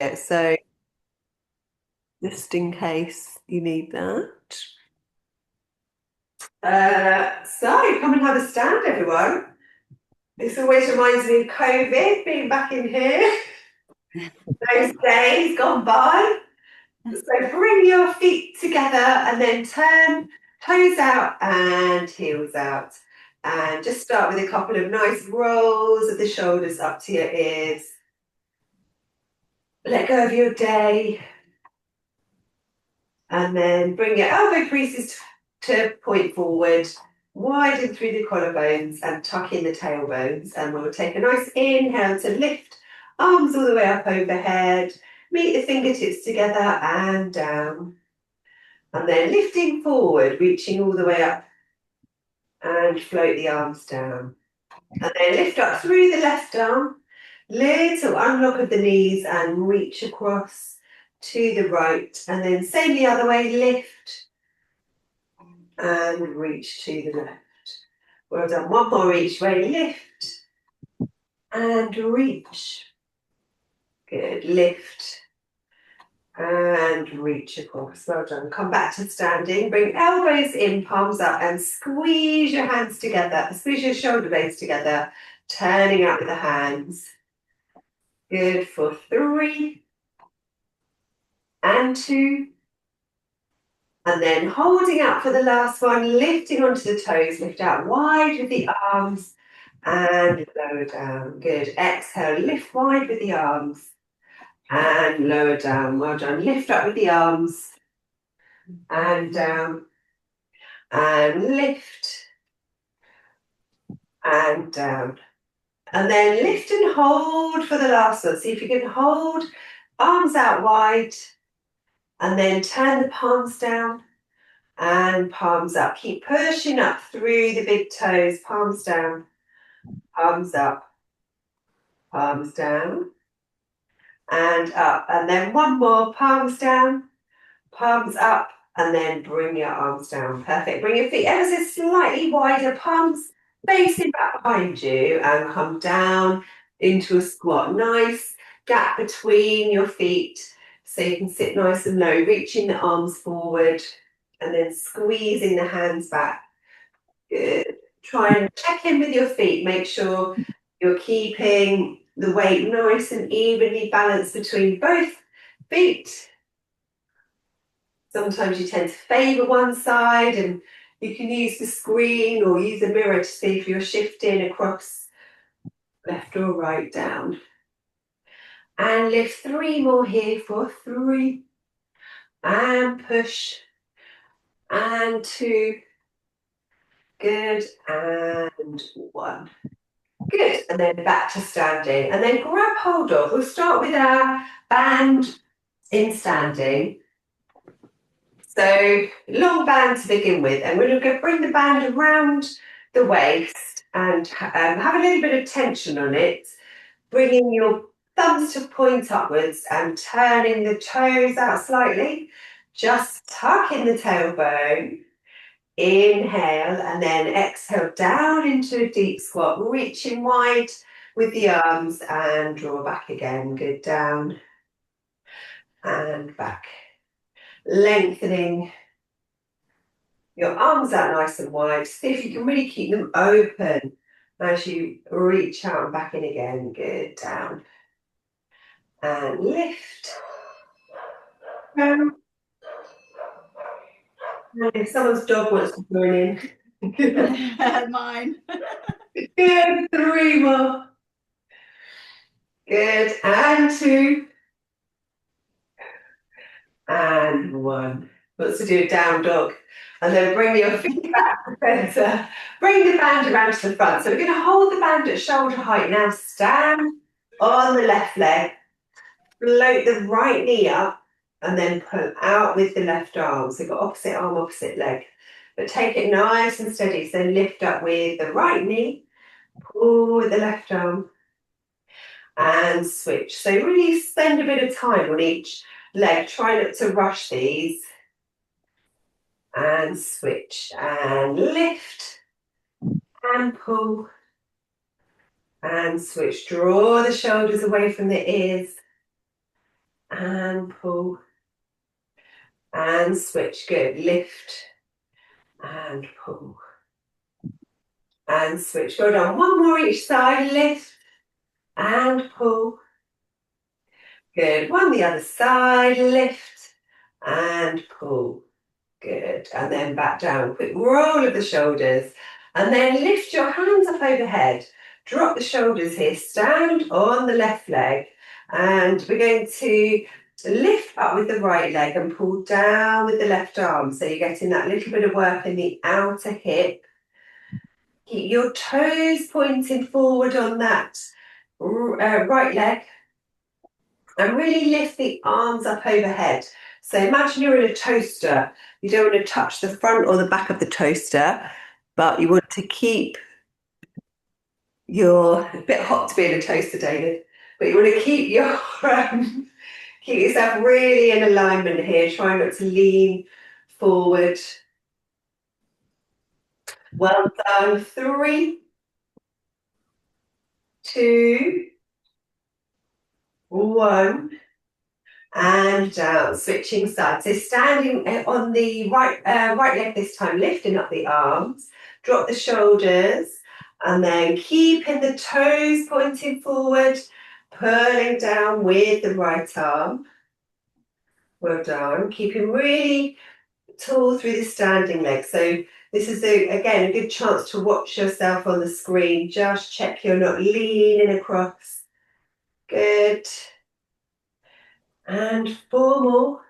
So just in case you need that. So come and have a stand, everyone. This always reminds me of COVID, being back in here. Those days gone by. So bring your feet together and then turn toes out and heels out. And just start with a couple of nice rolls of the shoulders up to your ears. Let go of your day. And then bring your elbow creases to point forward, widen through the collarbones and tuck in the tailbones. And we'll take a nice inhale to lift arms all the way up overhead. Meet the fingertips together and down. And then lifting forward, reaching all the way up and float the arms down. And then lift up through the left arm, little unlock of the knees and reach across to the right. And then same the other way, lift and reach to the left. Well done. One more each way, lift and reach. Good, lift and reach across. Well done. Come back to standing. Bring elbows in, palms up, and squeeze your hands together. Squeeze your shoulder blades together, turning out with the hands. Good for 3 and 2. And then holding out for the last one, lifting onto the toes, lift out wide with the arms and lower down. Good. Exhale, lift wide with the arms and lower down. Well done. Lift up with the arms and down and lift and down. And then lift and hold for the last one. See if you can hold arms out wide and then turn the palms down and palms up. Keep pushing up through the big toes, palms down, palms up, palms down and up. And then one more, palms down, palms up, and then bring your arms down. Perfect. Bring your feet ever so slightly wider, palms facing back behind you, and come down into a squat. Nice gap between your feet so you can sit nice and low, reaching the arms forward and then squeezing the hands back. Good. Try and check in with your feet. Make sure you're keeping the weight nice and evenly balanced between both feet. Sometimes you tend to favour one side, and you can use the screen or use a mirror to see if you're shifting across left or right down. And lift 3 more here for 3. And push. And 2. Good. And 1. Good. And then back to standing. And then grab hold of. We'll start with our band in standing. So long band to begin with, and we're going to bring the band around the waist and have a little bit of tension on it, bringing your thumbs to point upwards and turning the toes out slightly. Just tuck in the tailbone, inhale, and then exhale down into a deep squat, reaching wide with the arms and draw back again. Good, down and back. Lengthening your arms out nice and wide. See if you can really keep them open as you reach out and back in again. Good, down. And lift. Down. And if someone's dog wants to join in. Mine. Good, 3 more. Good, and 2. And 1. Wants to do a down dog. And then bring your feet back to center. Bring the band around to the front. So we're going to hold the band at shoulder height now. Stand on the left leg. Float the right knee up and then pull out with the left arm. So you've got opposite arm, opposite leg. But take it nice and steady. So lift up with the right knee. Pull with the left arm. And switch. So really spend a bit of time on each leg. Try not to rush these. And switch and lift and pull and switch. Draw the shoulders away from the ears and pull and switch. Good. Lift and pull and switch. Go down. One more each side. Lift and pull. Good. One the other side. Lift and pull. Good. And then back down. Quick roll of the shoulders. And then lift your hands up overhead. Drop the shoulders here. Stand on the left leg. And we're going to lift up with the right leg and pull down with the left arm. So you're getting that little bit of work in the outer hip. Keep your toes pointing forward on that right leg. And really lift the arms up overhead. So imagine you're in a toaster. You don't want to touch the front or the back of the toaster, but you want to keep a bit hot to be in a toaster, David, but you want to keep keep yourself really in alignment here. Try not to lean forward. Well done. 3, 2, 1. And down, switching sides. So standing on the right leg this time, lifting up the arms, drop the shoulders, and then keeping the toes pointing forward, pulling down with the right arm. Well done. Keeping really tall through the standing leg. So this is, again, a good chance to watch yourself on the screen. Just check you're not leaning across. Good. And 4 more.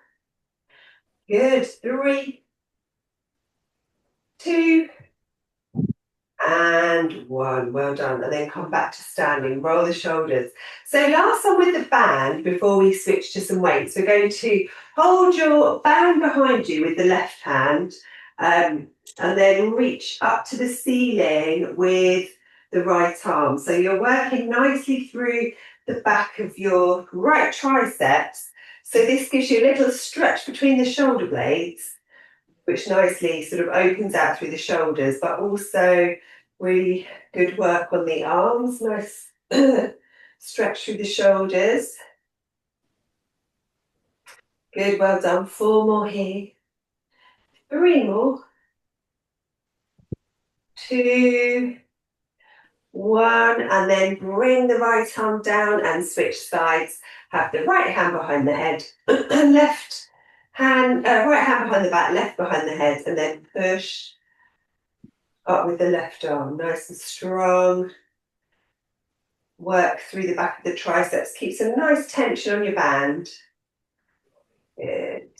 Good. 3, 2, and 1. Well done. And then come back to standing. Roll the shoulders. So last one with the band before we switch to some weights. We're going to hold your band behind you with the left hand and then reach up to the ceiling with the right arm. So you're working nicely through the back of your right triceps. So this gives you a little stretch between the shoulder blades, which nicely sort of opens out through the shoulders, but also really good work on the arms. Nice stretch through the shoulders. Good, well done. 4 more here. 3 more. 2, 1, and then bring the right arm down and switch sides. Have the right hand behind the head and left hand, right hand behind the back, left behind the head, and then push up with the left arm. Nice and strong. Work through the back of the triceps. Keep some nice tension on your band. Good.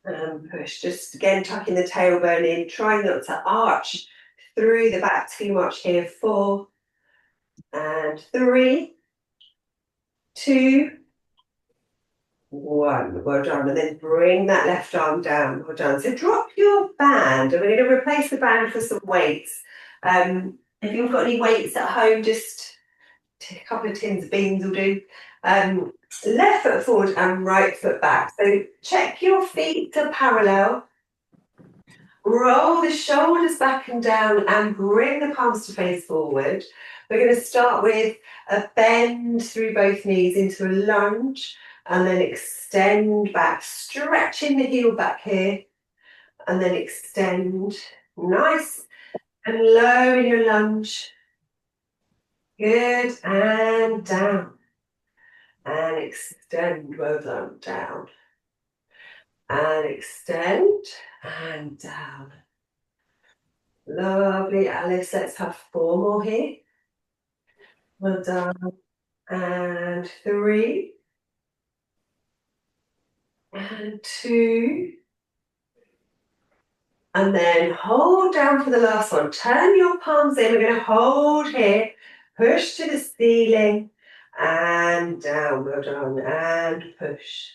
And push. Just again tucking the tailbone in. Trying not to arch through the back too much here. 4 and 3, 2, 1. Well done. And then bring that left arm down. Well done. So drop your band. And we're going to replace the band for some weights. If you've got any weights at home, just a couple of tins of beans will do. Left foot forward and right foot back. So check your feet are parallel. Roll the shoulders back and down and bring the palms to face forward. We're going to start with a bend through both knees into a lunge and then extend back, stretching the heel back here and then extend. Nice and low in your lunge. Good, and down. And extend, well done, down. And extend, and down. Lovely, Alice. Let's have 4 more here. Well done. And 3. And 2. And then hold down for the last one. Turn your palms in. We're going to hold here. Push to the ceiling. And down. Well done. And push.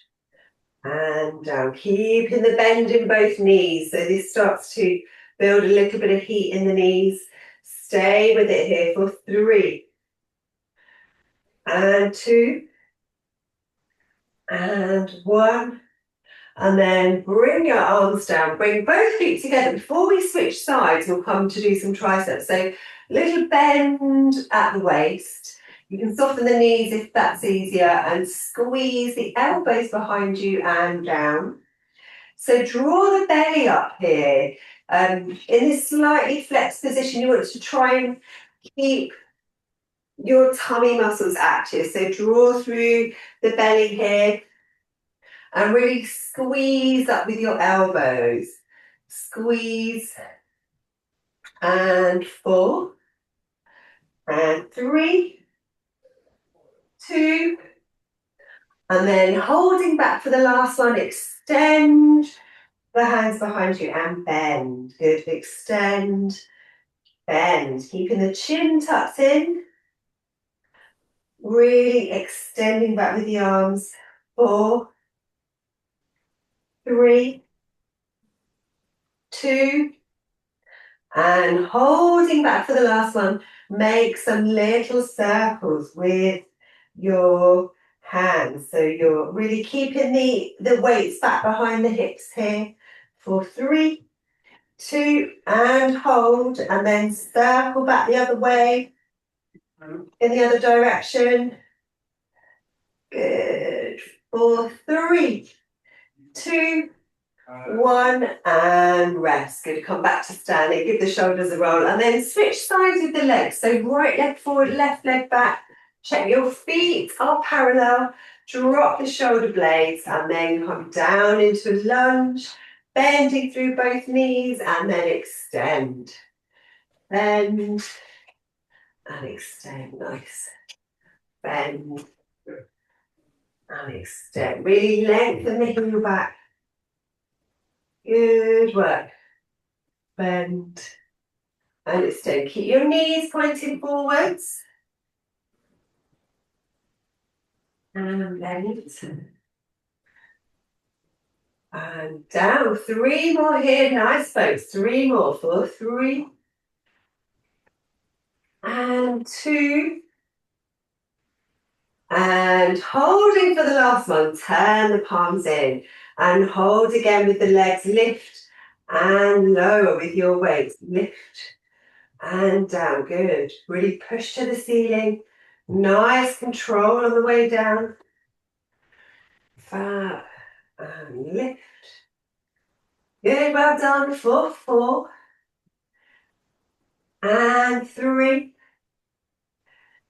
And down. Keeping the bend in both knees. So this starts to build a little bit of heat in the knees. Stay with it here for 3. And 2. And 1. And then bring your arms down. Bring both feet together. Before we switch sides, we'll come to do some triceps. So little bend at the waist. You can soften the knees if that's easier and squeeze the elbows behind you and down. So draw the belly up here. In this slightly flexed position, you want to try and keep your tummy muscles active. So draw through the belly here and really squeeze up with your elbows. Squeeze. And 4. And 3, 2. And then holding back for the last one, extend the hands behind you and bend. Good. Extend, bend. Keeping the chin tucked in. Really extending back with the arms. 4, 3, 2. And holding back for the last one. Make some little circles with your hands. So you're really keeping the weights back behind the hips here. For 3, 2, and hold. And then circle back the other way. In the other direction. Good. For 3, 2, 1, and rest. Good. Come back to standing. Give the shoulders a roll. And then switch sides with the legs. So right leg forward, left leg back. Check your feet are parallel. Drop the shoulder blades and then come down into a lunge. Bending through both knees and then extend. Bend and extend. Nice. Bend and extend. Really lengthen the heel back. Good work. Bend and extend. Keep your knees pointing forwards. And bend. And down. 3 more here. Nice, folks. 3 more. For 3. And 2. And holding for the last one. Turn the palms in. And hold again with the legs. Lift and lower with your weight. Lift and down. Good. Really push to the ceiling. Nice control on the way down. Fab. And lift. Good. Well done. For 4. And 3.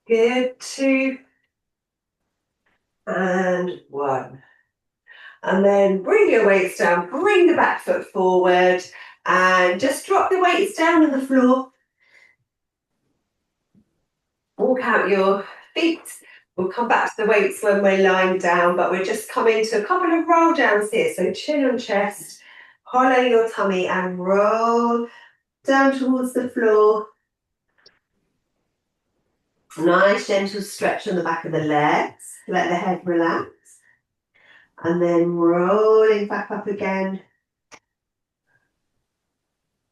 Good. 2. And 1. And then bring your weights down, bring the back foot forward, and just drop the weights down on the floor. Walk out your feet. We'll come back to the weights when we're lying down, but we're just coming to a couple of roll downs here. So chin on chest, hollow your tummy and roll down towards the floor. Nice gentle stretch on the back of the legs. Let the head relax. And then rolling back up again.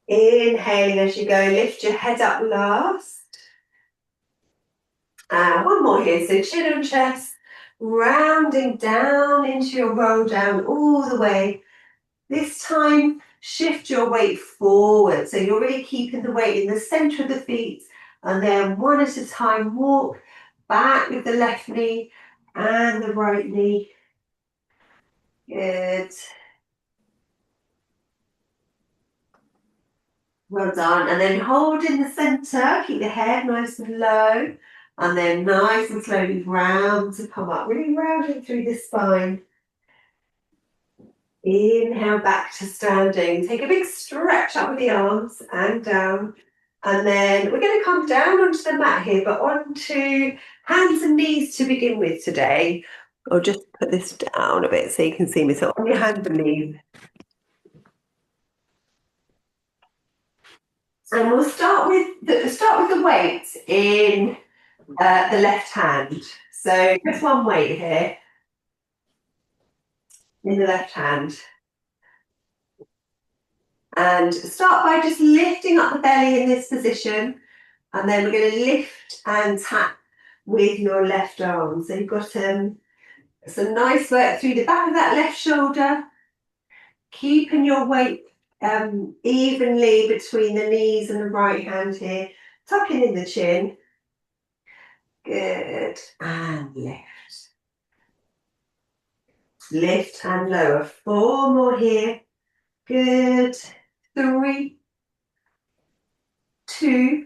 Inhaling as you go, lift your head up last. And 1 more here, so chin and chest, rounding down into your roll down all the way. This time, shift your weight forward, so you're really keeping the weight in the centre of the feet, and then one at a time, walk back with the left knee and the right knee. Good. Well done. And then hold in the centre, keep the head nice and low, and then nice and slowly round to come up, really rounding through the spine. Inhale back to standing. Take a big stretch up with the arms and down. And then we're going to come down onto the mat here, but onto hands and knees to begin with today. I'll just put this down a bit so you can see me. So on your hands and knees. And we'll start with the weights in the left hand. So just one weight here in the left hand. And start by just lifting up the belly in this position. And then we're going to lift and tap with your left arm. So you've got some nice work through the back of that left shoulder. Keeping your weight evenly between the knees and the right hand here. Tucking in the chin. Good. And lift. Lift and lower. 4 more here. Good. 3, 2,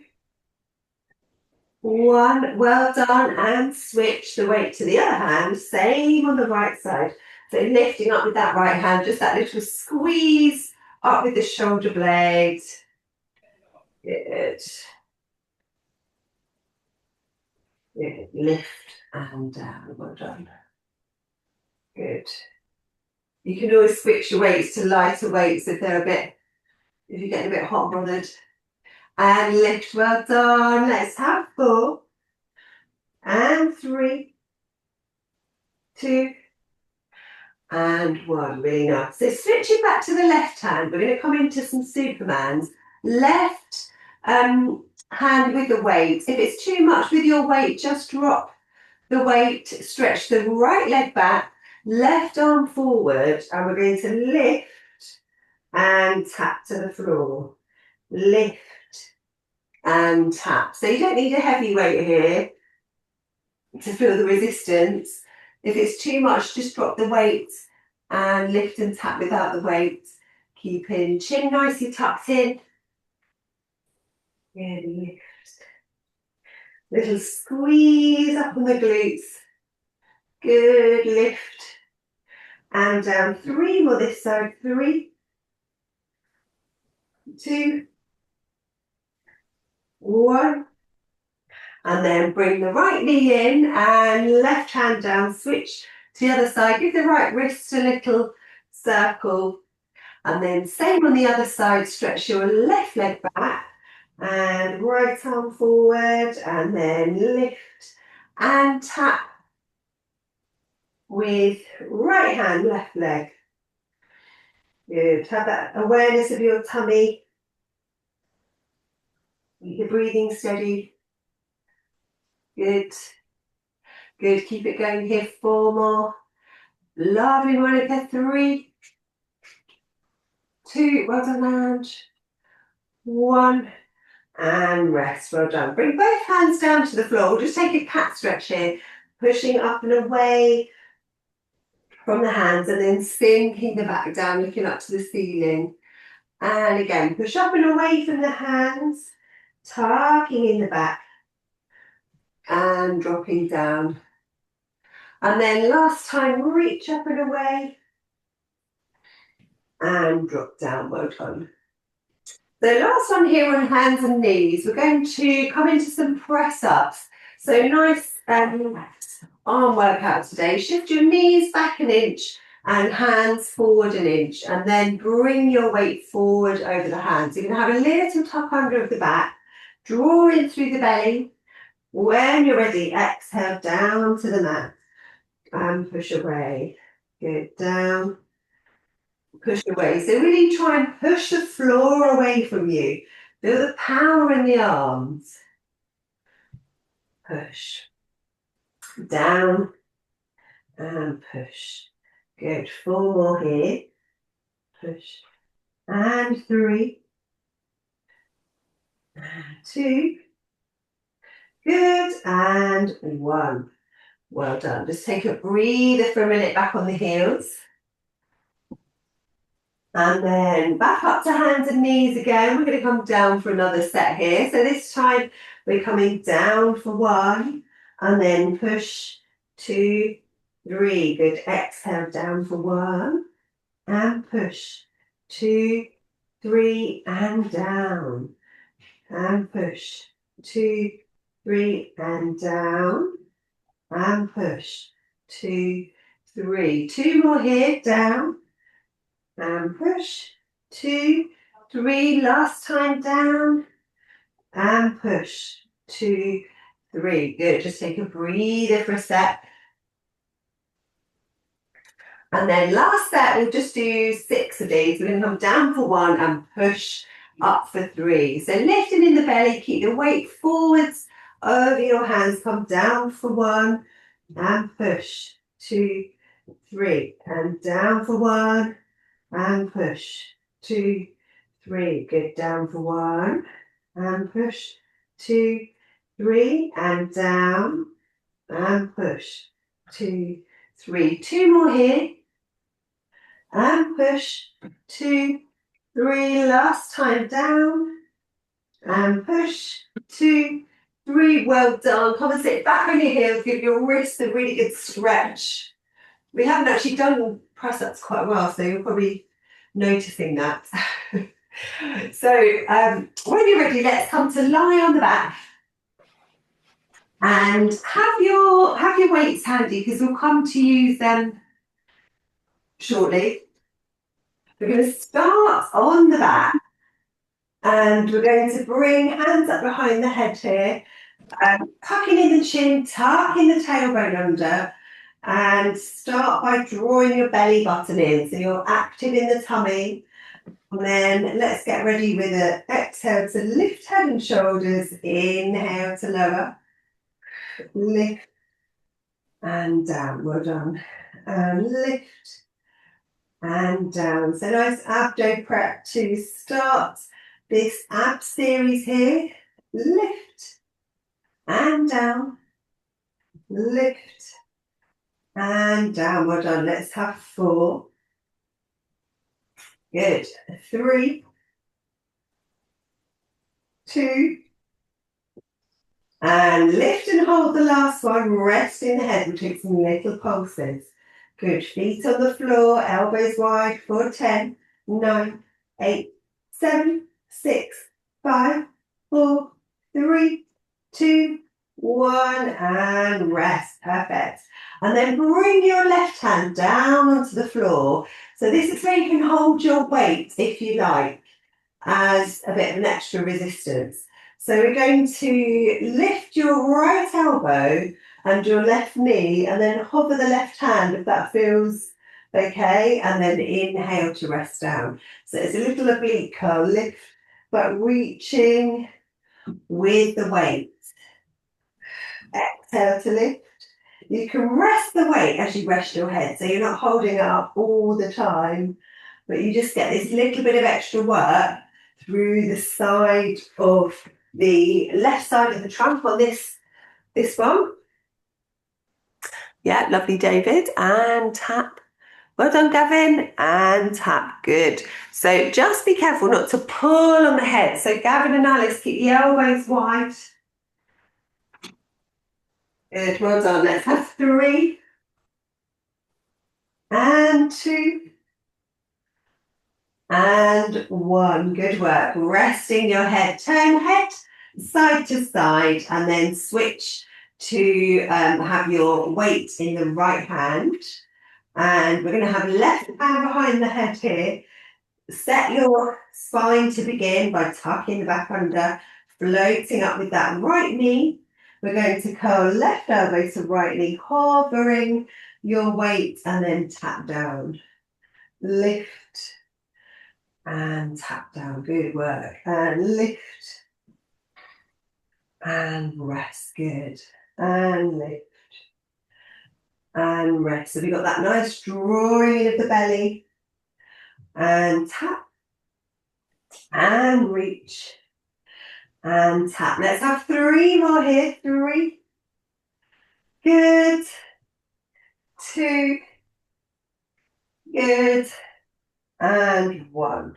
1. Well done. And switch the weight to the other hand. Same on the right side. So lifting up with that right hand, just that little squeeze up with the shoulder blades. Good. Good. Lift and down. Well done. Good. You can always switch your weights to lighter weights if you're getting a bit hot bothered. And lift. Well done. Let's have 4. And 3, 2, and 1. Really nice. So switching back to the left hand, we're going to come into some Supermans. Left hand with the weight. If it's too much with your weight, just drop the weight, stretch the right leg back, left arm forward, and we're going to lift and tap to the floor. Lift and tap. So you don't need a heavy weight here to feel the resistance. If it's too much, just drop the weight and lift and tap without the weight. Keeping chin nicely tucked in. Good, lift. Little squeeze up on the glutes. Good, lift. And down. 3 more this side. 3, 2, 1. And then bring the right knee in and left hand down. Switch to the other side. Give the right wrist a little circle. And then same on the other side. Stretch your left leg back. And right arm forward. And then lift and tap with right hand, left leg. Good. Have that awareness of your tummy. Keep your breathing steady. Good. Good. Keep it going here. 4 more. Lovely, Monica. 3, 2. Well done, lounge. 1. And rest. Well done. Bring both hands down to the floor. We'll just take a cat stretch here. Pushing up and away from the hands and then sinking the back down, looking up to the ceiling. And again, push up and away from the hands, tucking in the back and dropping down. And then last time, reach up and away and drop down. Well done. So last one here on hands and knees, we're going to come into some press ups. So nice arm workout today. Shift your knees back an inch and hands forward an inch, and then bring your weight forward over the hands. You're going to have a little tuck under of the back, draw in through the belly. When you're ready, exhale down to the mat and push away. Good, down, push away. So really try and push the floor away from you. Feel the power in the arms. Push. Down and push. Good. 4 more here. Push. And 3. And 2. Good. And 1. Well done. Just take a breather for a minute back on the heels. And then back up to hands and knees again. We're going to come down for another set here. So this time we're coming down for 1 and then push 2, 3. Good. Exhale down for 1 and push 2, 3 and down and push 2, 3 and down and push 2, 3. 2 more here. Down. And push, 2, 3, last time down, and push, 2, 3. Good, just take a breather for a sec. And then last set, we'll just do 6 of these. We're going to come down for 1 and push up for 3. So lifting in the belly, keep the weight forwards over your hands, come down for 1 and push, 2, 3, and down for 1. And push, 2, 3. Good, down for 1. And push, 2, 3, and down, and push. 2, 3. 2 more here, and push. 2, 3. Last time, down, and push. 2, 3. Well done. Come and sit back on your heels. Give your wrists a really good stretch. We haven't actually done press-ups quite well, so you're probably noticing that. So when you're ready, let's come to lie on the back and have your weights handy, because we'll come to use them shortly. We're going to start on the back, and we're going to bring hands up behind the head here, tucking in the chin, tucking the tailbone under, and start by drawing your belly button in, so you're active in the tummy. And then let's get ready with an exhale to lift head and shoulders, inhale to lower, lift and down, well done, and lift and down. So nice abdo prep to start this ab series here. Lift and down, lift and down, well done. Let's have 4. Good. 3, 2, and lift and hold the last one. Rest in the head. We'll take some little pulses. Good. Feet on the floor, elbows wide for 10, 9, 8, 7, 6, 5, 4, 3, 2, 1, and rest. Perfect. And then bring your left hand down onto the floor. So this is where you can hold your weight, if you like, as a bit of an extra resistance. So we're going to lift your right elbow and your left knee, and then hover the left hand if that feels okay, and then inhale to rest down. So it's a little oblique curl, lift, but reaching with the weight. Exhale to lift. You can rest the weight as you rest your head, so you're not holding it up all the time, but you just get this little bit of extra work through the side of the left side of the trunk on this one. Yeah, lovely, David. And tap. Well done, Gavin. And tap. Good. So just be careful not to pull on the head. So Gavin and Alice, keep the elbows wide. Good, well done. Let's have 3. And 2. And 1. Good work. Resting your head. Turn your head side to side, and then switch to have your weight in the right hand. And we're going to have left hand behind the head here. Set your spine to begin by tucking the back under, floating up with that right knee. We're going to curl left elbow to right knee, hovering your weight, and then tap down. Lift and tap down. Good work. And lift and rest. Good. And lift and rest. So we've got that nice drawing in of the belly. And tap and reach and tap. Let's have 3 more here. 3. Good. 2. Good. And 1.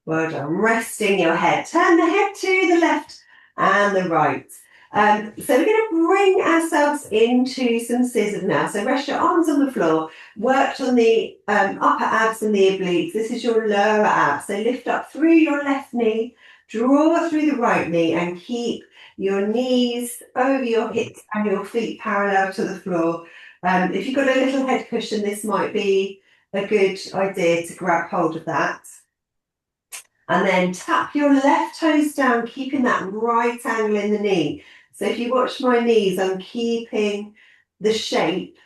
Well done. Resting your head. Turn the head to the left and the right. So we're going to bring ourselves into some scissors now. So rest your arms on the floor. Worked on the upper abs and the obliques. This is your lower abs. So lift up through your left knee, draw through the right knee, and keep your knees over your hips and your feet parallel to the floor. If you've got a little head cushion, this might be a good idea to grab hold of that. And then tap your left toes down, keeping that right angle in the knee. So if you watch my knees, I'm keeping the shape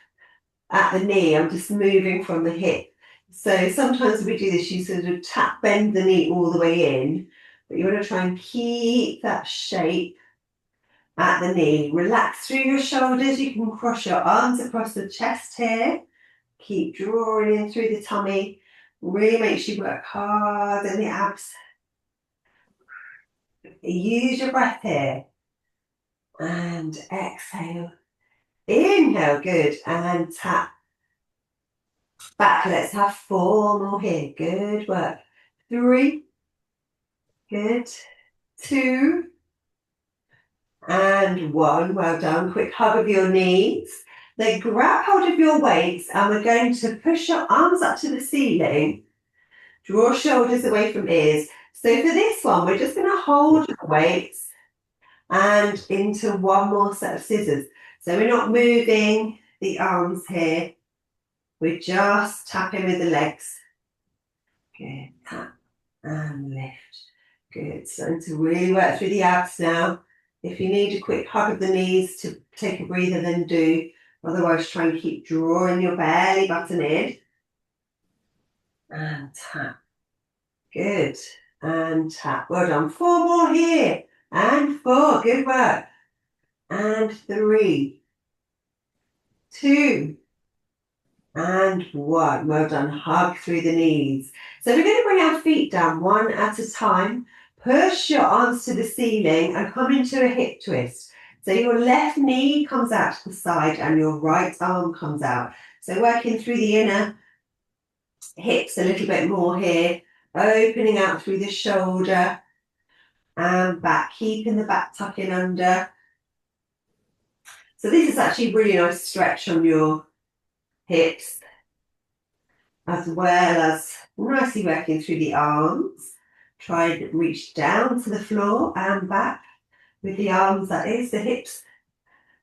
at the knee. I'm just moving from the hip. So sometimes we do this, you sort of bend the knee all the way in, but you want to try and keep that shape at the knee. Relax through your shoulders. You can cross your arms across the chest here. Keep drawing in through the tummy. Really make sure you work hard in the abs. Use your breath here. And exhale. Inhale, good. And tap back. Let's have 4 more here. Good work. 3. Good. 2. And 1. Well done. Quick hug of your knees. Then grab hold of your weights and we're going to push your arms up to the ceiling. Draw shoulders away from ears. So for this one, we're just going to hold the weights and into one more set of scissors. So we're not moving the arms here. We're just tapping with the legs. Good. Tap and lift. Good. Starting to really work through the abs now. If you need a quick hug of the knees to take a breather, then do. Otherwise, try and keep drawing your belly button in. And tap. Good. And tap. Well done. 4 more here. And 4. Good work. And 3. 2. And 1. Well done. Hug through the knees. So we're going to bring our feet down one at a time. Push your arms to the ceiling and come into a hip twist. So your left knee comes out to the side and your right arm comes out. So working through the inner hips a little bit more here. Opening out through the shoulder and back. Keeping the back tucking under. So this is actually a really nice stretch on your hips, as well as nicely working through the arms. Try and reach down to the floor and back with the arms, that is. The hips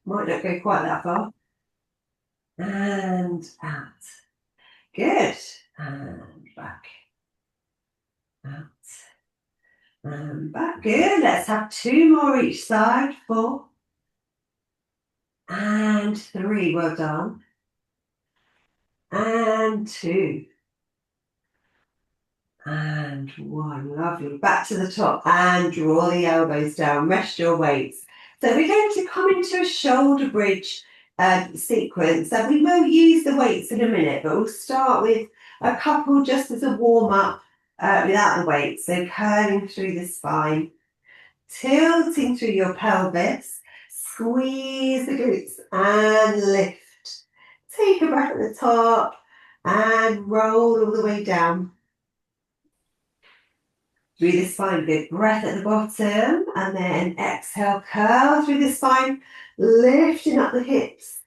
might not go quite that far. And out. Good. And back. Out. And back. Good. Let's have 2 more each side. 4. And 3. Well done. And 2. And 1. Lovely. Back to the top and draw the elbows down. Rest your weights. So we're going to come into a shoulder bridge sequence. And we will use the weights in a minute, but we'll start with a couple just as a warm-up without the weights. So curling through the spine, tilting through your pelvis, squeeze the glutes and lift. Take a breath at the top and roll all the way down. Through the spine, good breath at the bottom, and then exhale, curl through the spine, lifting up the hips.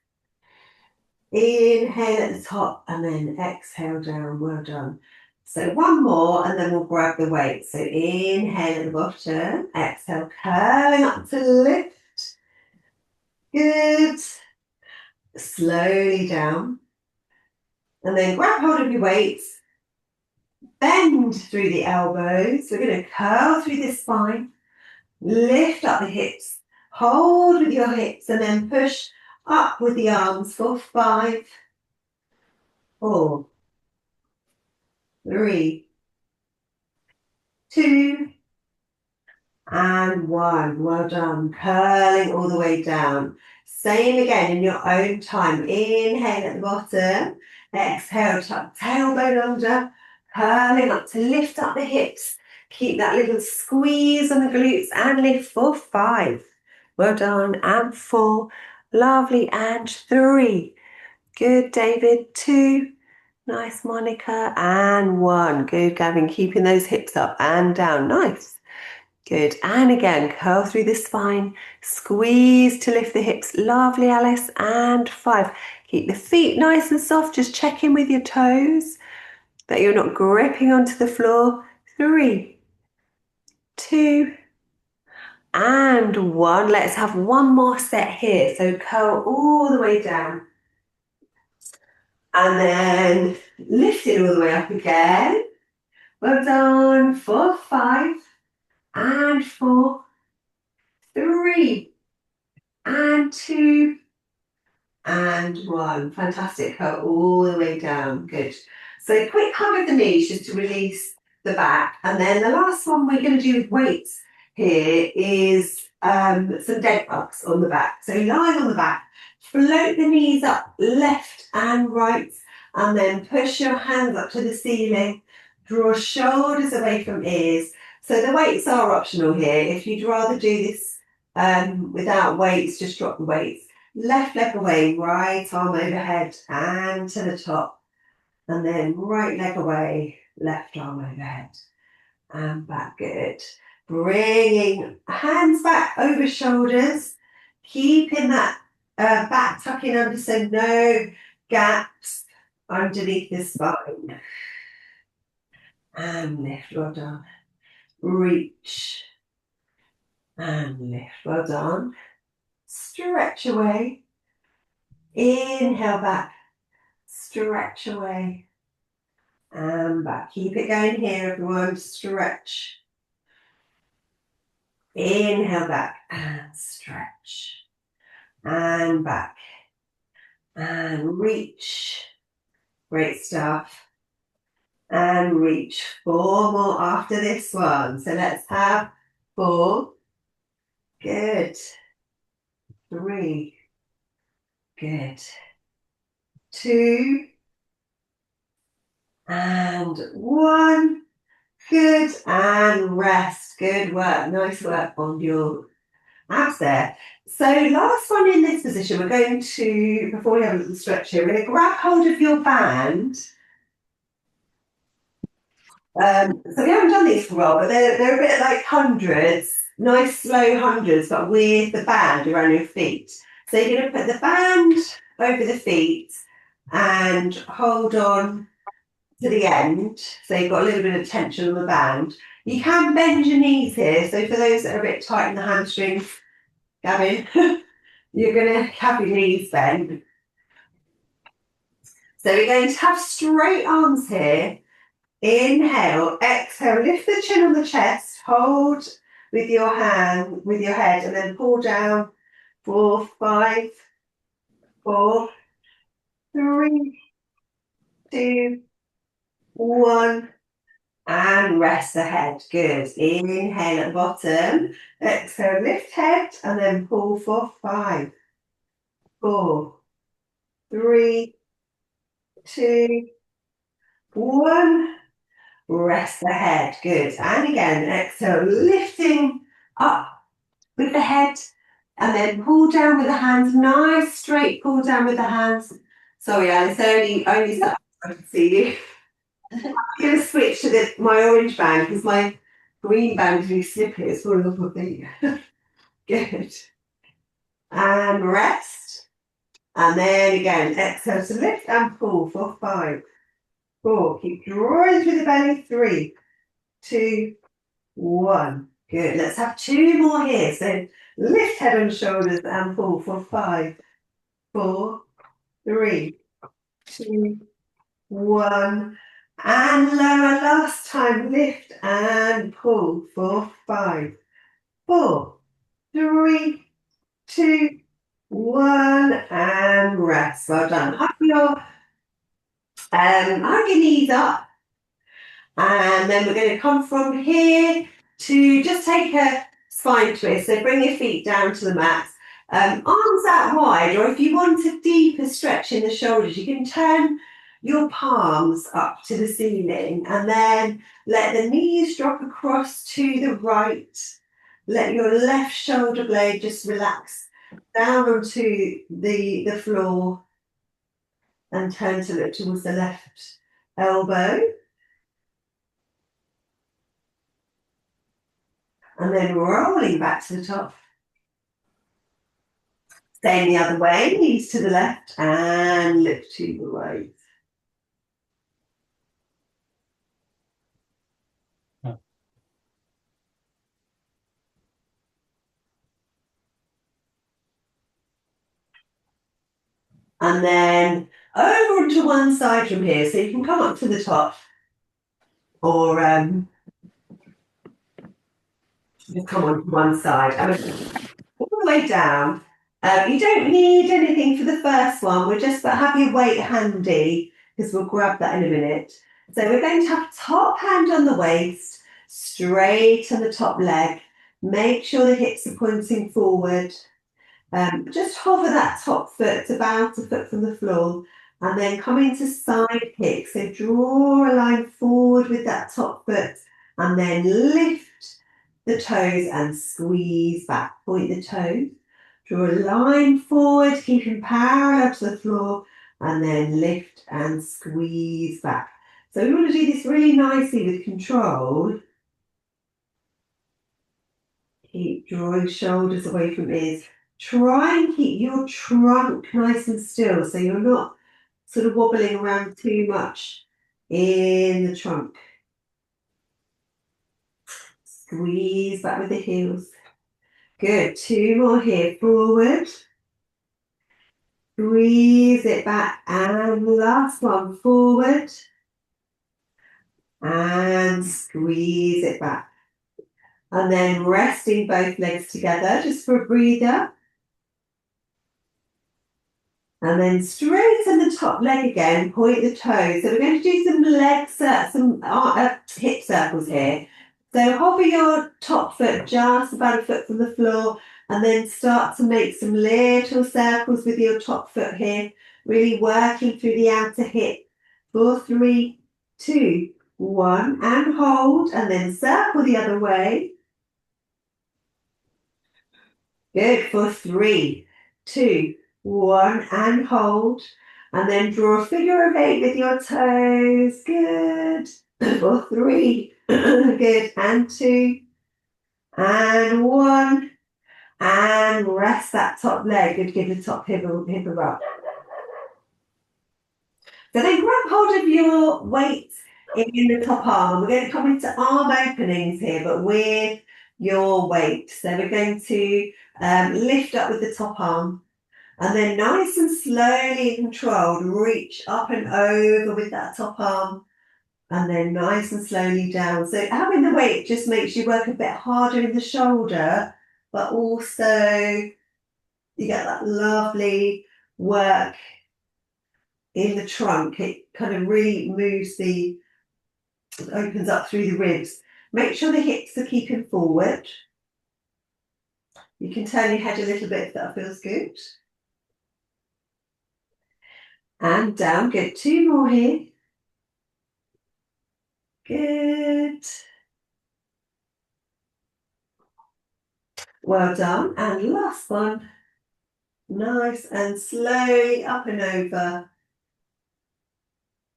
Inhale at the top, and then exhale down. Well done. So 1 more, and then we'll grab the weight. So inhale at the bottom, exhale, curling up to lift. Good. Slowly down. And then grab hold of your weights. Bend through the elbows. We're going to curl through the spine. Lift up the hips. Hold with your hips and then push up with the arms for 5, 4, 3, 2, and 1. Well done. Curling all the way down. Same again in your own time. Inhale at the bottom. Exhale, tuck tailbone under. Curling up to lift up the hips. Keep that little squeeze on the glutes and lift for 5. Well done. And 4. Lovely. And 3. Good, David. 2. Nice, Monica. And 1. Good, Gavin. Keeping those hips up and down. Nice. Good. And again, curl through the spine. Squeeze to lift the hips. Lovely, Alice. And 5. Keep the feet nice and soft. Just check in with your toes, that you're not gripping onto the floor. 3, 2, and 1. Let's have 1 more set here. So curl all the way down. And then lift it all the way up again. Well done. For 5, and 4, 3, and 2, and 1. Fantastic. Curl all the way down. Good. So quick hug of the knees just to release the back. And then the last one we're going to do with weights here is some dead bugs on the back. So lying on the back, float the knees up left and right, and then push your hands up to the ceiling. Draw shoulders away from ears. So the weights are optional here. If you'd rather do this without weights, just drop the weights. Left leg away, right arm overhead and to the top. And then right leg away, left arm overhead and back. Good. Bringing hands back over shoulders, keeping that back tucking under, so no gaps underneath the spine. And lift, well done. Reach and lift, well done. Stretch away. Inhale back, stretch away. And back. Keep it going here, everyone. Stretch. Inhale back and stretch. And back. And reach. Great stuff. And reach. 4 more after this one. So let's have 4. Good. 3. Good. 2. And 1. Good. And rest. Good work. Nice work on your abs there. So last one in this position, we're going to, before we have a little stretch here, we're going to grab hold of your band. So we haven't done these for a while, but they're a bit like hundreds, nice slow hundreds, but with the band around your feet. So you're going to put the band over the feet and hold on to the end. So you've got a little bit of tension on the band. You can bend your knees here. So for those that are a bit tight in the hamstrings, Gavin, you're going to have your knees bent. So we're going to have straight arms here. Inhale, exhale, lift the chin on the chest, hold with your hand, with your head, and then pull down. 4, 5, 4, 3, 2, 1, and rest the head. Good. Inhale at the bottom, exhale, lift head, and then pull for 5, 4, 3, 2, 1. Rest the head. Good. And again, exhale, lifting up with the head, and then pull down with the hands. Nice straight pull down with the hands. Sorry, Alice, only so I can see you. I'm going to switch to my orange band because my green band is really slippy. It's falling off my feet. Good. And rest. And then again, exhale to lift and pull for 5, 4. Keep drawing through the belly. 3, 2, 1. Good. Let's have 2 more here. So lift head and shoulders and pull for 5, 4, 3, 2, 1. And lower last time. Lift and pull for 5, 4, 3, 2, 1. And rest. Well done. Hug your knees up. And then we're going to come from here to just take a spine twist. So bring your feet down to the mat. Arms out wide, or if you want a deeper stretch in the shoulders, you can turn your palms up to the ceiling and then let the knees drop across to the right. Let your left shoulder blade just relax down onto the floor and turn to look towards the left elbow. And then rolling back to the top. Staying the other way, knees to the left and lift to the right. And then over to one side from here. So you can come up to the top or just come on to one side. All the way down. You don't need anything for the first one. We'll just have your weight handy because we'll grab that in a minute. So we're going to have top hand on the waist, straight on the top leg. Make sure the hips are pointing forward. Just hover that top foot about a foot from the floor and then come into side kick. So draw a line forward with that top foot and then lift the toes and squeeze back. Point the toes. Draw a line forward, keeping parallel to the floor, and then lift and squeeze back. So we want to do this really nicely with control. Keep drawing shoulders away from ears. Try and keep your trunk nice and still so you're not sort of wobbling around too much in the trunk. Squeeze back with the heels. Good. 2 more here. Forward. Squeeze it back. And last one. Forward. And squeeze it back. And then resting both legs together just for a breather. And then straighten the top leg again, point the toes. So we're going to do some hip circles here. So hover your top foot just about a foot from the floor and then start to make some little circles with your top foot here, really working through the outer hip. 4, 3, 2, 1, and hold, and then circle the other way. Good, for 3, 2, 1, and hold. And then draw a figure of 8 with your toes. Good. For 3. Good. And 2. And 1. And rest that top leg. Good. Give the top hip a rub. So then grab hold of your weight in the top arm. We're going to come into arm openings here, but with your weight. So we're going to lift up with the top arm. And then nice and slowly and controlled, reach up and over with that top arm. And then nice and slowly down. So having the weight just makes you work a bit harder in the shoulder, but also you get that lovely work in the trunk. It kind of really moves opens up through the ribs. Make sure the hips are keeping forward. You can turn your head a little bit if that feels good. And down, good. 2 more here. Good. Well done. And last one. Nice and slowly up and over.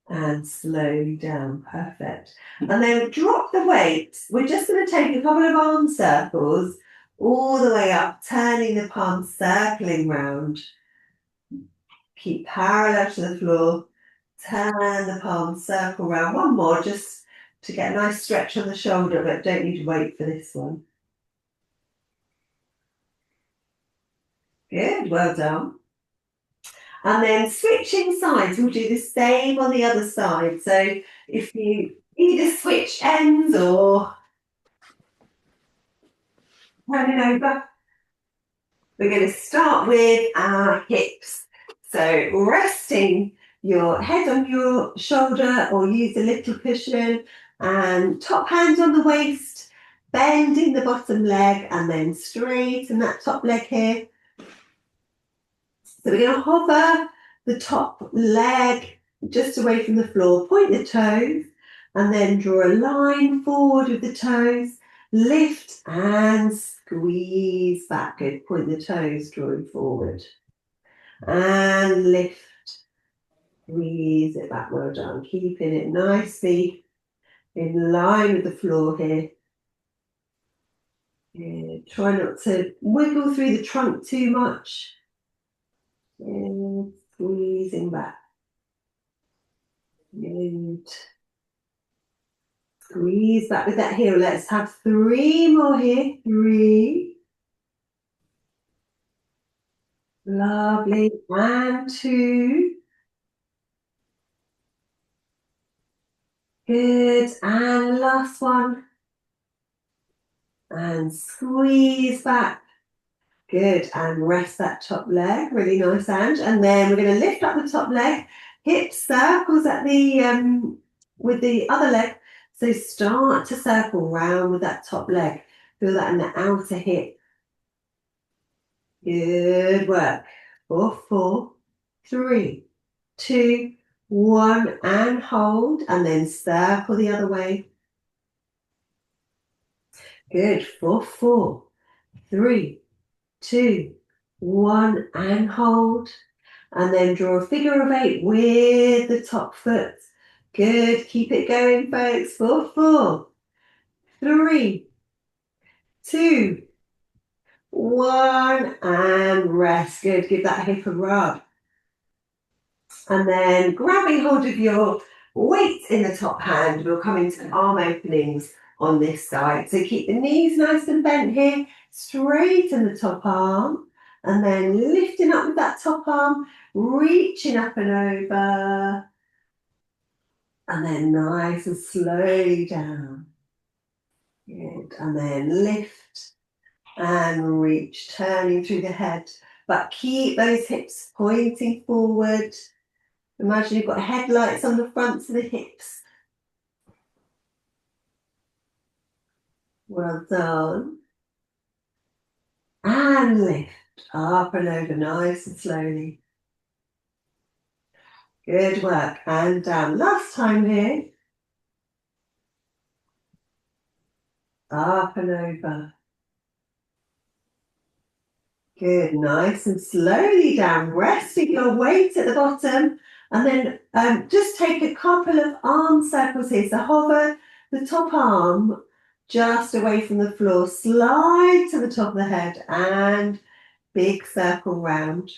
And slowly down. Perfect. And then drop the weight. We're just going to take a couple of arm circles all the way up, turning the palms, circling round. Keep parallel to the floor. Turn the palms, circle round. One more just to get a nice stretch on the shoulder, but don't need to wait for this one. Good, well done. And then switching sides, we'll do the same on the other side. So if you either switch ends or turning over, we're going to start with our hips. So resting your head on your shoulder or use a little cushion and top hand on the waist, bending the bottom leg and then straighten that top leg here. So we're going to hover the top leg just away from the floor, point the toes, and then draw a line forward with the toes, lift and squeeze back. Good, point the toes, drawing forward. And lift, squeeze it back, well done. Keeping it nicely in line with the floor here. Good. Try not to wiggle through the trunk too much. And squeezing back. Good. Squeeze back with that heel. Let's have 3 more here. 3. Lovely. And 2. Good. And last one. And squeeze back. Good. And rest that top leg. Really nice, Ange. And then we're going to lift up the top leg. Hip circles at the with the other leg. So start to circle round with that top leg. Feel that in the outer hip. Good work. 4, 3, 2, 1, and hold. And then circle the other way. Good. For 4, 3, 2, 1, and hold. And then draw a figure of 8 with the top foot. Good. Keep it going, folks. For 4, 3, 2, 1, and rest. Good. Give that hip a rub. And then grabbing hold of your weight in the top hand, we'll come into arm openings on this side. So keep the knees nice and bent here, straighten the top arm, and then lifting up with that top arm, reaching up and over, and then nice and slowly down. Good. And then lift and reach, turning through the head, but keep those hips pointing forward. Imagine you've got headlights on the fronts of the hips. Well done. And lift up and over, nice and slowly. Good work. And down. Last time here. Up and over. Good. Nice and slowly down. Resting your weight at the bottom. And then just take a couple of arm circles here. So hover the top arm just away from the floor. Slide to the top of the head and big circle round.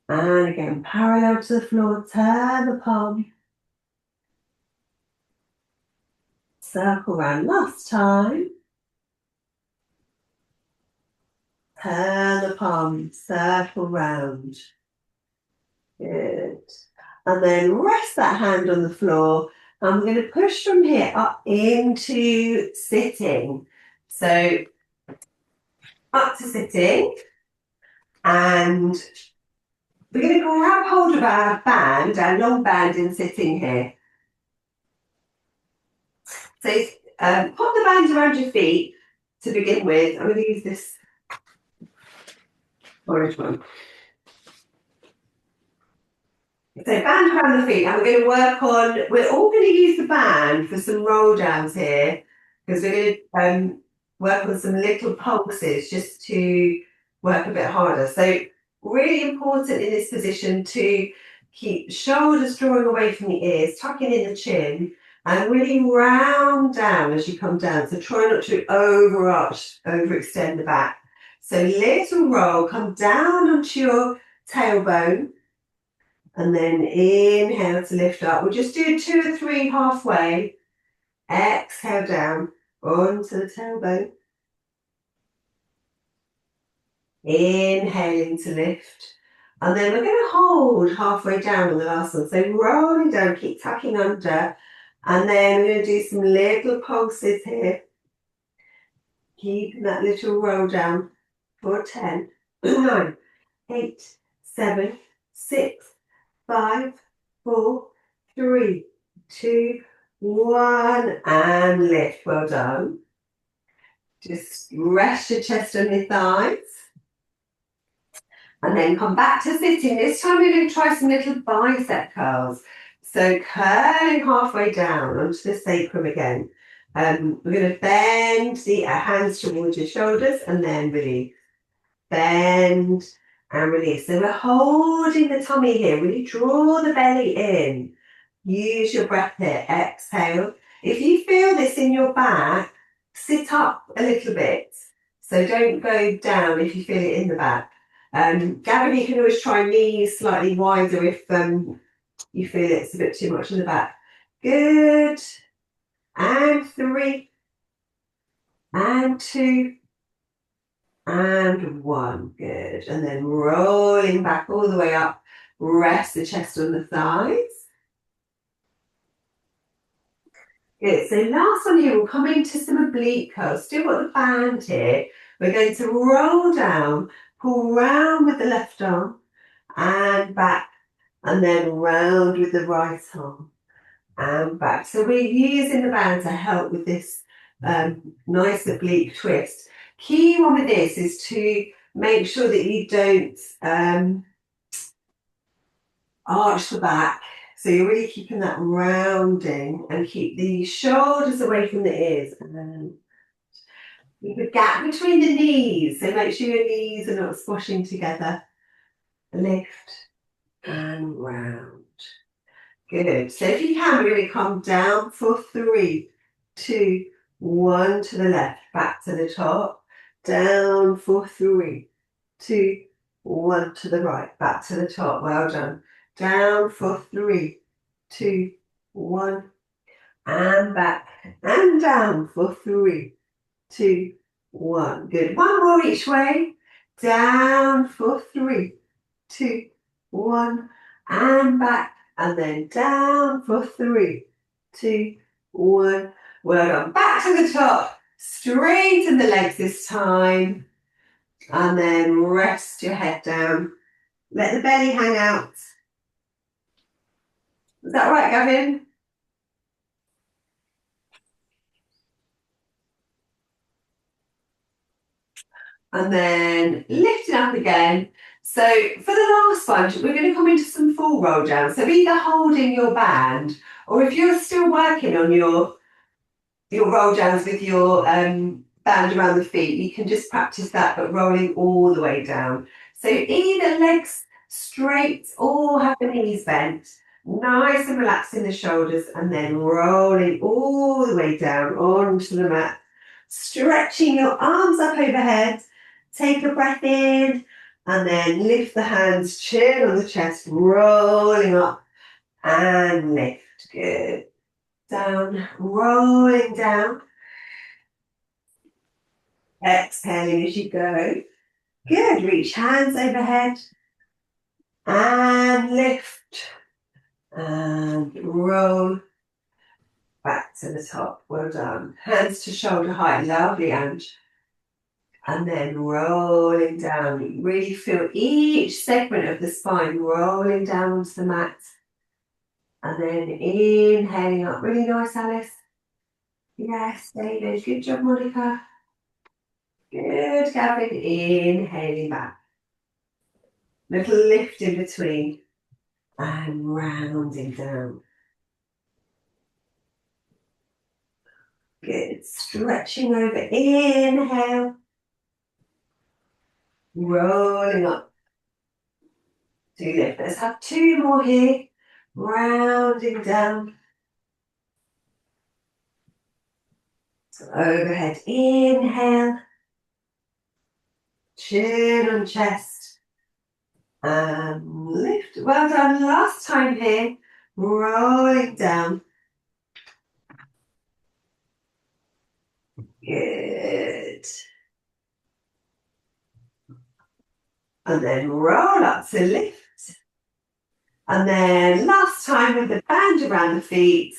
And again, parallel to the floor, turn the palm. Circle round. Last time. Turn the palm, circle round. Good. And then rest that hand on the floor. And we're going to push from here up into sitting. So up to sitting. And we're going to grab hold of our band, our long band in sitting here. So pop the band around your feet to begin with. I'm going to use this orange one. So band around the feet, and we're going to work on, we're all going to use the band for some roll downs here, because we're going to work on some little pulses just to work a bit harder. So really important in this position to keep shoulders drawing away from the ears, tucking in the chin, and really round down as you come down. So try not to overarch, overextend the back. So little roll, come down onto your tailbone, and then inhale to lift up. We'll just do 2 or 3 halfway. Exhale down onto the tailbone. Inhaling to lift. And then we're going to hold halfway down on the last one. So rolling down, keep tucking under. And then we're going to do some little pulses here. Keeping that little roll down for 10, 9, 8, 7, 6, 5, 4, 3, 2, 1, and lift. Well done. Just rest your chest on your thighs. And then come back to sitting. This time we're going to try some little bicep curls. So curling halfway down onto the sacrum again. We're going to bend the hands towards your shoulders and then release. Bend and release. So we're holding the tummy here. Really draw the belly in. Use your breath here. Exhale. If you feel this in your back, sit up a little bit. So don't go down if you feel it in the back. Gavin, you can always try knees slightly wider if you feel it's a bit too much in the back. Good. And 3. And 2. And 1. Good. And then rolling back all the way up. Rest the chest on the thighs. Good. So last one here, we'll come into some oblique curls. Still got the band here. We're going to roll down, pull round with the left arm and back, and then round with the right arm and back. So we're using the band to help with this nice oblique twist. Key one with this is to make sure that you don't arch the back So you're really keeping that rounding and keep the shoulders away from the ears. And then keep a gap between the knees. So make sure your knees are not squashing together. Lift and round. Good. So if you can, really come down for 3, 2, 1 to the left, back to the top. Down for 3, 2, 1 to the right, back to the top. Well done. Down for 3, 2, 1, and back and down for 3, 2, 1. Good. One more each way. Down for 3, 2, 1, and back, and then down for 3, 2, 1. Well done. Back to the top. Straighten the legs this time, and then rest your head down. Let the belly hang out. Is that right, Gavin? And then lift it up again. So for the last one, we're going to come into some full roll down. So either holding your band, or if you're still working on your roll downs with your band around the feet, you can just practice that, but rolling all the way down. So either legs straight or have the knees bent, nice and relaxing the shoulders, and then rolling all the way down onto the mat, stretching your arms up overhead. Take a breath in, and then lift the hands, chin on the chest, rolling up and lift. Good. Down, rolling down. Exhaling as you go. Good. Reach hands overhead and lift and roll back to the top. Well done. Hands to shoulder height. Lovely, Ange. And then rolling down. You really feel each segment of the spine rolling down onto the mat. And then inhaling up. Really nice, Alice. Yes, David. Good job, Monica. Good, Gavin. Inhaling back. Little lift in between. And rounding down. Good. Stretching over. Inhale. Rolling up. To lift. Let's have 2 more here. Rounding down. So overhead. Inhale. Chin on chest. And lift. Well done. Last time here. Rolling down. Good. And then roll up to lift. And then last time with the band around the feet.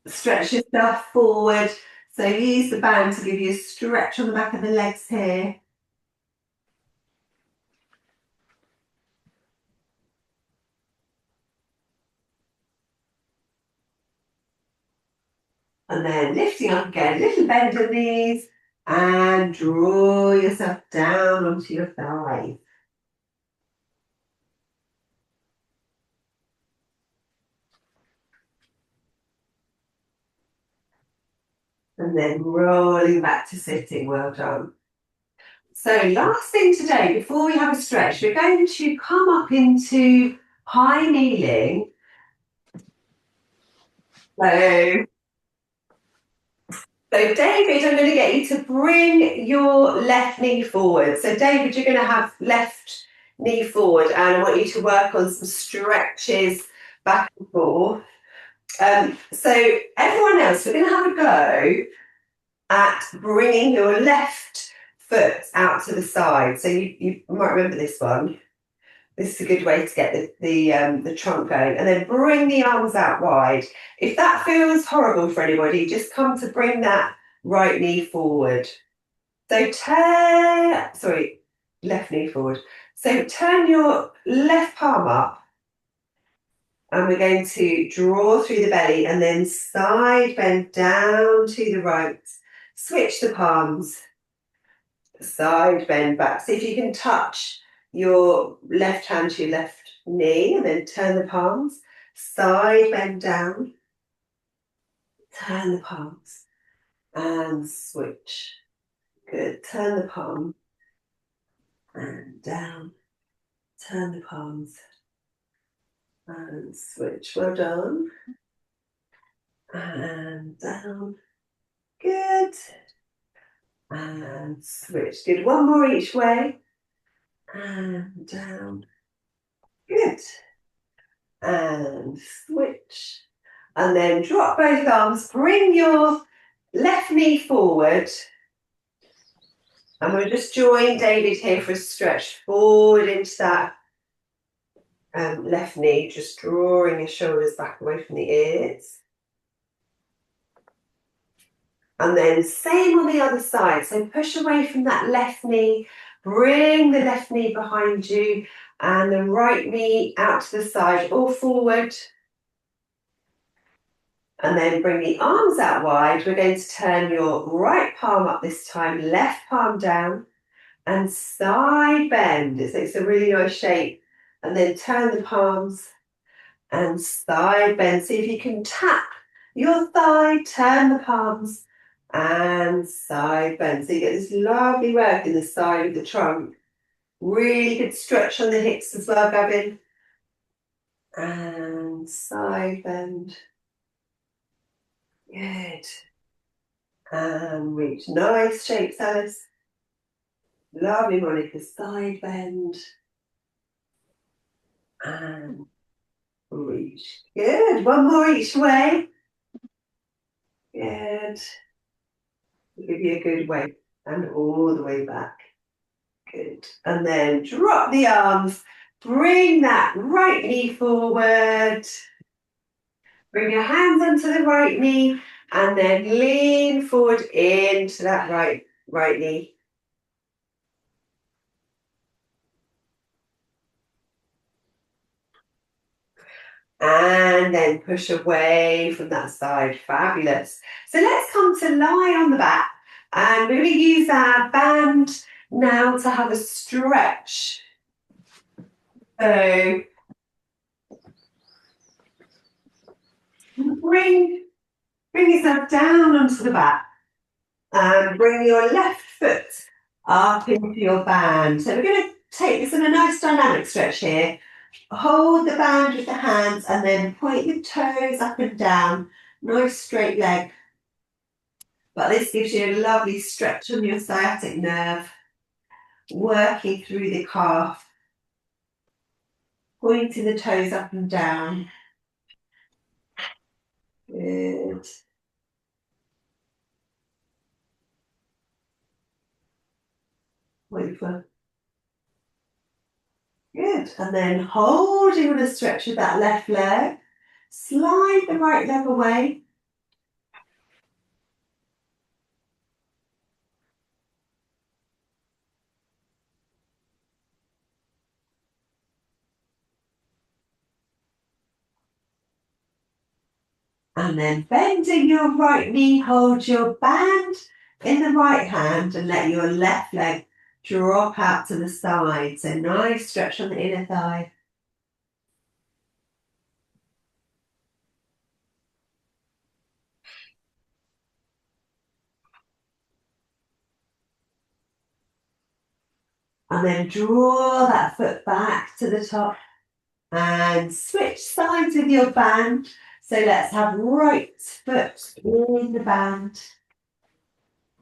Stretch yourself forward. So use the band to give you a stretch on the back of the legs here. And then lifting up again, little bend in the knees, and draw yourself down onto your thighs. And then rolling back to sitting. Well done. So last thing today, before we have a stretch, we're going to come up into high kneeling. So David, I'm going to get you to bring your left knee forward. So David, you're going to have left knee forward, and I want you to work on some stretches back and forth. So everyone else, we're going to have a go at bringing your left foot out to the side. So you might remember this one. This is a good way to get the trunk going. And then bring the arms out wide. If that feels horrible for anybody, just come to bring that right knee forward. So left knee forward. So turn your left palm up. And we're going to draw through the belly and then side bend down to the right. Switch the palms. Side bend back. See if you can touch your left hand to your left knee and then turn the palms. Side bend down. Turn the palms and switch. Good. Turn the palm and down. Turn the palms and switch. Well done. And down. Good. And switch. Good. One more each way. And down. Good. And switch. And then drop both arms. Bring your left knee forward. And we'll just join David here for a stretch forward into that left knee, just drawing his shoulders back away from the ears. And then same on the other side. So push away from that left knee, bring the left knee behind you and the right knee out to the side, all forward. And then bring the arms out wide. We're going to turn your right palm up this time, left palm down and side bend. It's a really nice shape. And then turn the palms and side bend. See if you can tap your thigh, turn the palms and side bend. So you get this lovely work in the side of the trunk. Really good stretch on the hips as well, Gavin. And side bend. Good. And reach. Nice shapes, Alice. Lovely, Monica. Side bend. And reach. Good. One more each way. Good. Give you a good weight. And all the way back. Good. And then drop the arms. Bring that right knee forward. Bring your hands onto the right knee. And then lean forward into that right knee. And then push away from that side. Fabulous. So let's come to lie on the back. And we're going to use our band now to have a stretch. So bring yourself down onto the back. And bring your left foot up into your band. So we're going to take this in a nice dynamic stretch here. Hold the band with the hands and then point your toes up and down. Nice straight leg. But this gives you a lovely stretch on your sciatic nerve. Working through the calf. Pointing the toes up and down. Good. Wonderful. Good. And then holding on a stretch with that left leg. Slide the right leg away. And then bending your right knee, hold your band in the right hand and let your left leg drop out to the side. So nice stretch on the inner thigh. And then draw that foot back to the top and switch sides with your band. So let's have right foot in the band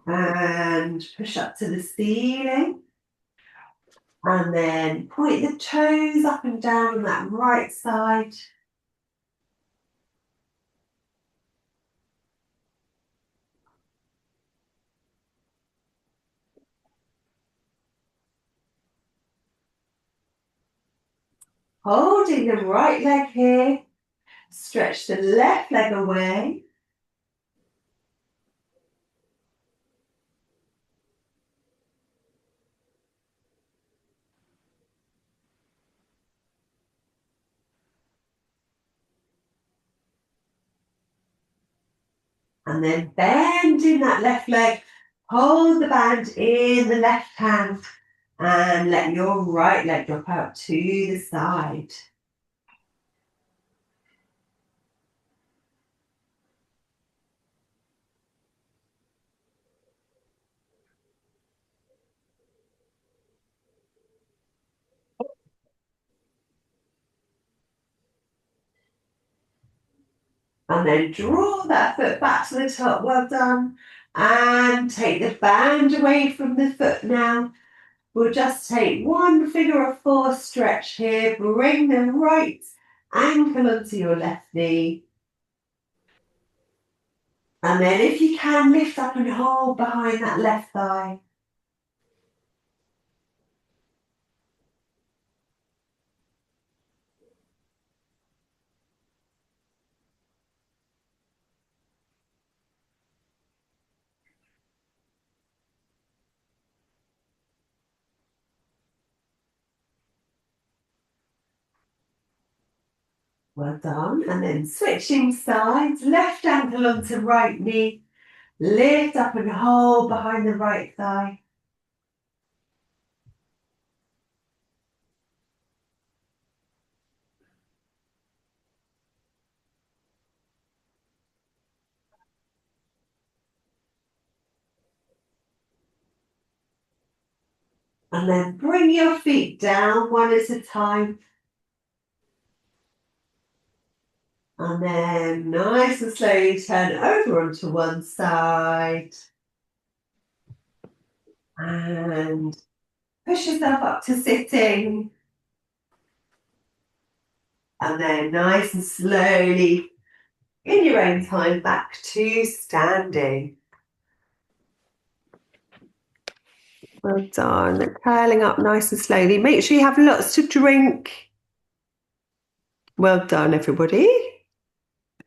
and push up to the ceiling. And then point the toes up and down on that right side. Holding the right leg here. Stretch the left leg away. And then bending that left leg, hold the band in the left hand and let your right leg drop out to the side. And then draw that foot back to the top. Well done. And take the band away from the foot now. We'll just take one figure of four stretch here. Bring the right ankle onto your left knee. And then if you can, lift up and hold behind that left thigh. Well done. And then switching sides, left ankle onto right knee. Lift up and hold behind the right thigh. And then bring your feet down one at a time. And then nice and slowly turn over onto one side. And push yourself up to sitting. And then nice and slowly, in your own time, back to standing. Well done. Curling up nice and slowly. Make sure you have lots to drink. Well done, everybody.